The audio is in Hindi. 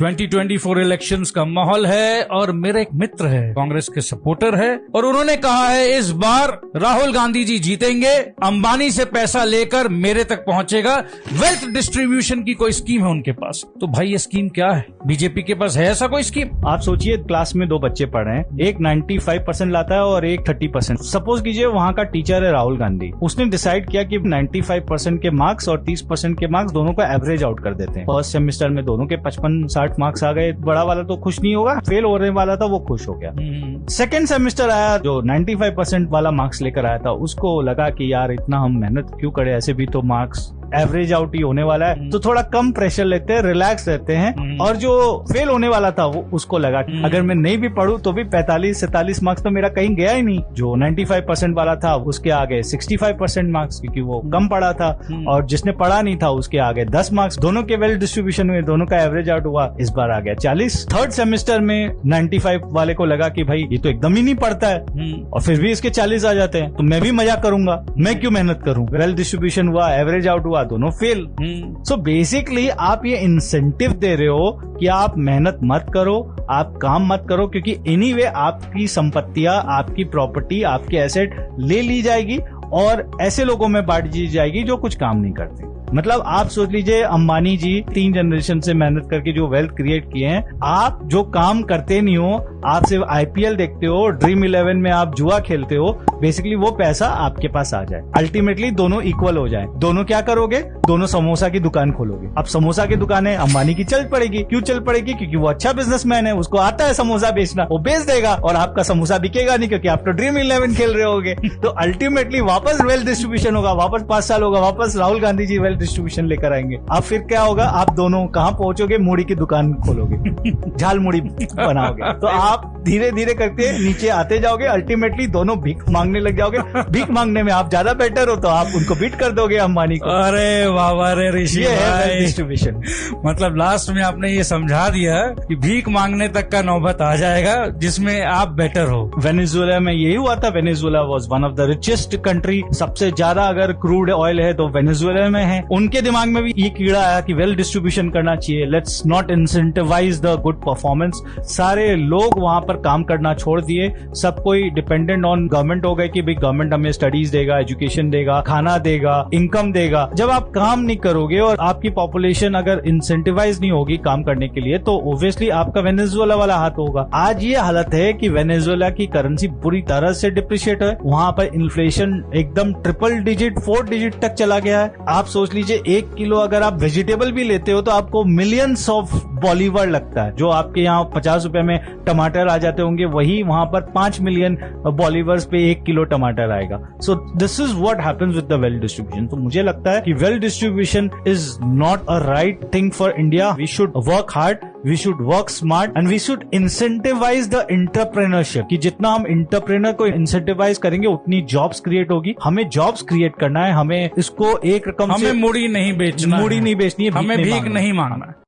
2024 इलेक्शंस का माहौल है और मेरा एक मित्र है, कांग्रेस के सपोर्टर है, और उन्होंने कहा है इस बार राहुल गांधी जी जीतेंगे, अंबानी से पैसा लेकर मेरे तक पहुंचेगा। वेल्थ डिस्ट्रीब्यूशन की कोई स्कीम है उनके पास। तो भाई ये स्कीम क्या है? बीजेपी के पास है ऐसा कोई स्कीम? आप सोचिए, क्लास में दो बच्चे पढ़ रहे हैं, एक 95% लाता है और एक 30%। सपोज कीजिए वहां का टीचर है राहुल गांधी, उसने डिसाइड किया कि 95% के मार्क्स और 30% के मार्क्स दोनों को एवरेज आउट कर देते हैं। फर्स्ट सेमेस्टर में दोनों के 55-60 मार्क्स आ गए। बड़ा वाला तो खुश नहीं होगा, फेल होने वाला था वो खुश हो गया। सेकेंड सेमेस्टर आया, जो 95% वाला मार्क्स लेकर आया था उसको लगा कि यार इतना हम मेहनत क्यों करें, ऐसे भी तो मार्क्स एवरेज आउट ही होने वाला है, तो थोड़ा कम प्रेशर लेते हैं, रिलैक्स रहते हैं। और जो फेल होने वाला था वो उसको लगा अगर मैं नहीं भी पढ़ूं तो भी 45-47 मार्क्स तो मेरा कहीं गया ही नहीं। जो 95% वाला था उसके आगे 65% मार्क्स, क्योंकि वो कम पढ़ा था, और जिसने पढ़ा नहीं था उसके आगे 10 मार्क्स। दोनों के वेल डिस्ट्रीब्यूशन में दोनों का एवरेज आउट हुआ, इस बार आ गया 40। थर्ड सेमेस्टर में 95 वाले को लगा कि भाई ये तो एकदम ही नहीं पढ़ता है, और फिर भी इसके 40 आ जाते हैं, तो मैं भी मजा करूंगा, मैं क्यों मेहनत करूं। वेल डिस्ट्रीब्यूशन हुआ, एवरेज आउट हुआ, दोनों फेल। सो बेसिकली आप ये इंसेंटिव दे रहे हो कि आप मेहनत मत करो, आप काम मत करो, क्योंकि एनीवे आपकी संपत्तियां, आपकी प्रॉपर्टी, आपके एसेट ले ली जाएगी और ऐसे लोगों में बांट दी जाएगी जो कुछ काम नहीं करते। मतलब आप सोच लीजिए, अंबानी जी 3 जनरेशन से मेहनत करके जो वेल्थ क्रिएट किए हैं, आप जो काम करते नहीं हो, आप सिर्फ आईपीएल देखते हो, ड्रीम 11 में आप जुआ खेलते हो, बेसिकली वो पैसा आपके पास आ जाए, अल्टीमेटली दोनों इक्वल हो जाए। दोनों क्या करोगे? दोनों समोसा की दुकान खोलोगे। अब समोसा की दुकान है, अंबानी की चल पड़ेगी। क्यों चल पड़ेगी? क्योंकि वो अच्छा बिजनेसमैन है, उसको आता है समोसा बेचना, वो बेच देगा, और आपका समोसा बिकेगा नहीं क्योंकि आप तो ड्रीम 11 खेल रहे होगे। तो अल्टीमेटली वापस वेल्थ डिस्ट्रीब्यूशन होगा, वापस 5 साल होगा, वापस राहुल गांधी जी वेल्थ डिस्ट्रीब्यूशन लेकर आएंगे। अब फिर क्या होगा? आप दोनों कहां पहुंचोगे? मूढ़ी की दुकान खोलोगे, झाल मूढ़ी बनाओगे। तो आप धीरे धीरे करके नीचे आते जाओगे, अल्टीमेटली दोनों भीख मांगने लग जाओगे। भीख मांगने में आप ज्यादा बेटर हो तो आप उनको बीट कर दोगे अंबानी को। अरे वाह रे ऋषि, ये है डिस्ट्रीब्यूशन। मतलब लास्ट में आपने ये समझा दिया कि भीख मांगने तक का नौबत आ जाएगा जिसमें आप बेटर हो। वेनेजुएला में यही हुआ था। Venezuela was one of the richest country. सबसे ज्यादा अगर क्रूड ऑयल है तो वेनेजुएला में है। उनके दिमाग में भी ये कीड़ा आया कि वेल डिस्ट्रीब्यूशन करना चाहिए, let's not incentivise the good performance. सारे लोग वहां पर काम करना छोड़ दिए, सब कोई डिपेंडेंट ऑन गवर्नमेंट हो गए कि भाई गवर्नमेंट हमें स्टडीज देगा, एजुकेशन देगा, खाना देगा, इनकम देगा। जब आप काम नहीं करोगे और आपकी पॉपुलेशन अगर इंसेंटिवाइज नहीं होगी काम करने के लिए, तो ओब्वियसली आपका वेनेजुएला वाला हाथ होगा। आज ये हालत है कि वेनेजुएला की करेंसी बुरी तरह से डिप्रिशिएट है। वहां पर इन्फ्लेशन एकदम ट्रिपल डिजिट, 4 डिजिट तक चला गया है। आप सोच लीजिए, 1 किलो अगर आप वेजिटेबल भी लेते हो तो आपको मिलियंस ऑफ बॉलीवर लगता है। जो आपके यहाँ 50 रुपए में टमाटर आ जाते होंगे, वही वहां पर 5 मिलियन बॉलीवर्स पे 1 किलो टमाटर आएगा। So this is what happens with the wealth distribution. तो मुझे लगता है कि wealth distribution is not a right thing for India. We should work hard, we should work smart, and we should incentivise the entrepreneurship. कि जितना हम एंटरप्रेन्योर को इंसेंटिवाइज करेंगे उतनी जॉब्स क्रिएट होगी। हमें जॉब्स क्रिएट करना है, हमें इसको एक रकम हमें मूढ़ी नहीं बेचना, मूढ़ी नहीं बेचनी है, हमें भीख नहीं मांगना है।